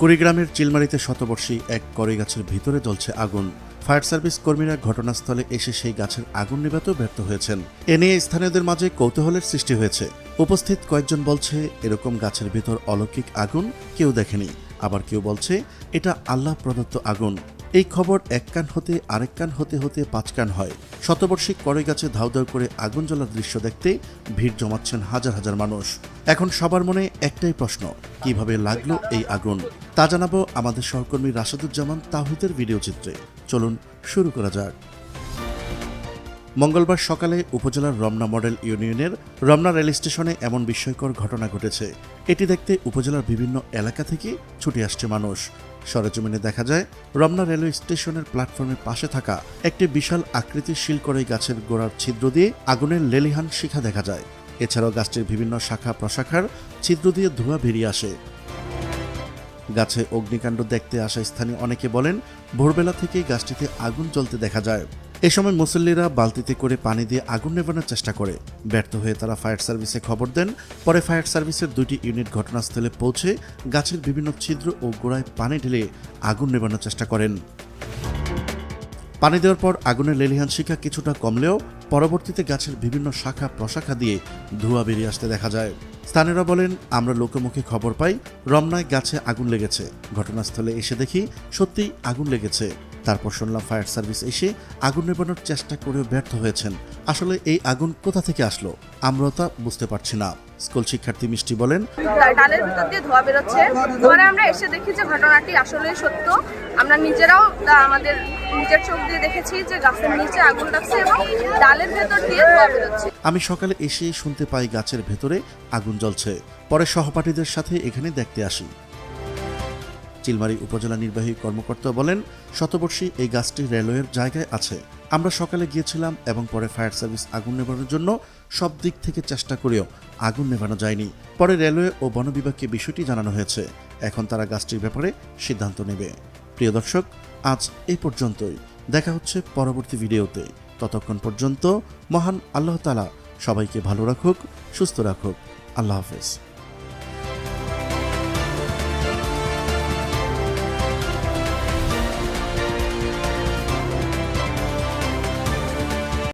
কুড়িগ্রামের চিলমারিতে শতবর্ষী এক কড়ই গাছের ভিতরে জ্বলছে আগুন। ফায়ার সার্ভিস কর্মীরা ঘটনাস্থলে এসে সেই গাছের আগুন নেভাতেও ব্যর্থ হয়েছেন। এ নিয়ে স্থানীয়দের মাঝে কৌতূহলের সৃষ্টি হয়েছে। উপস্থিত কয়েকজন বলছে এরকম গাছের ভিতর অলৌকিক আগুন কেউ দেখেনি, আবার কেউ বলছে এটা আল্লাহ প্রদত্ত আগুন। এই খবর এক কান হতে আরেক কান হতে হতে পাঁচ কান হয়। শতবর্ষী কড়ই গাছে ধাউ ধাউ করে আগুন জ্বলার দৃশ্য দেখতে ভিড় জমাচ্ছেন হাজার হাজার মানুষ। এখন সবার মনে একটাই প্রশ্ন, কিভাবে লাগলো এই আগুন? তা জানাবো আমাদের সহকর্মী রাশেদুজ্জামান তাওহিদের ভিডিও চিত্রে। চলুন শুরু করা যাক। মঙ্গলবার সকালে উপজেলার রমনা মডেল ইউনিয়নের রমনা রেল স্টেশনে এমন বিস্ময়কর ঘটনা ঘটেছে। এটি দেখতে উপজেলার বিভিন্ন এলাকা থেকে ছুটে আসছে মানুষ। সরেজমিনে দেখা যায় রমনা রেলওয়ে স্টেশনের প্ল্যাটফর্মের পাশে থাকা একটি বিশাল আকৃতির শিলকড়ই গাছের গোড়ার ছিদ্র দিয়ে আগুনের লেলিহান শিখা দেখা যায়। এছাড়াও গাছটির বিভিন্ন শাখা প্রশাখার ছিদ্র দিয়ে ধোঁয়া বেরিয়ে আসে। গাছে অগ্নিকাণ্ড দেখতে আসা স্থানীয় অনেকে বলেন ভোরবেলা থেকেই গাছটিতে আগুন জ্বলতে দেখা যায়। এ সময় মুসল্লিরা বালতিতে করে পানি দিয়ে আগুন নেভানোর চেষ্টা করে। ব্যর্থ হয়ে তারা ফায়ার সার্ভিসে খবর দেন। পরে ফায়ার সার্ভিসের 2টি ইউনিট ঘটনাস্থলে পৌঁছে গাছের বিভিন্ন ছিদ্র ও গোড়ায় পানি ঢেলে আগুন নেভানোর চেষ্টা করেন। পানি দেওয়ার পর আগুনের লেলিহান শিখা কিছুটা কমলেও পরবর্তীতে গাছের বিভিন্ন শাখা প্রশাখা দিয়ে ধোঁয়া বেরিয়ে আসতে দেখা যায়। স্থানীয়রা বলেন, আমরা লোকমুখে খবর পাই রমনায় গাছে আগুন লেগেছে। ঘটনাস্থলে এসে দেখি সত্যিই আগুন লেগেছে। তারপর শুনলাম ফায়ার সার্ভিস এসে আগুন নেভানোর চেষ্টা করেও ব্যর্থ হয়েছেন। আসলে এই আগুন কোথা থেকে আসলো আমরাও তা বুঝতে পারছি না। স্কুল শিক্ষার্থী মিষ্টি বলেন, ডালের ভিতর দিয়ে ধোঁয়া বেরোচ্ছে। পরে আমরা এসে দেখি যে ঘটনাটি আসলে সত্য। আমরা নিজেরাও আমাদের নিজের চোখ দিয়ে দেখেছি যে গাছের নিচে আগুন লাগছে এবং ডালের ভেতর দিয়ে ধোঁয়া বেরোচ্ছে। আমি সকালে এসে শুনতে পাই গাছের ভেতরে আগুন জ্বলছে। পরে সহপাঠীদের সাথে এখানে দেখতে আসি। চিলমারি উপজেলা নির্বাহী কর্মকর্তা বলেন, শতবর্ষী এই গাছটি রেলওয়ের জায়গায় আছে। আমরা সকালে গিয়েছিলাম এবং পরে ফায়ার সার্ভিস আগুন নেভানোর জন্য সব দিক থেকে চেষ্টা করেও আগুন নেভানো যায়নি। পরে রেলওয়ে ও বন বিভাগকে বিষয়টি জানানো হয়েছে। এখন তারা গাছটির ব্যাপারে সিদ্ধান্ত নেবে। প্রিয় দর্শক, আজ এই পর্যন্তই। দেখা হচ্ছে পরবর্তী ভিডিওতে। ততক্ষণ পর্যন্ত মহান আল্লাহ তাআলা সবাইকে ভালো রাখুক, সুস্থ রাখুক। আল্লাহ হাফেজ।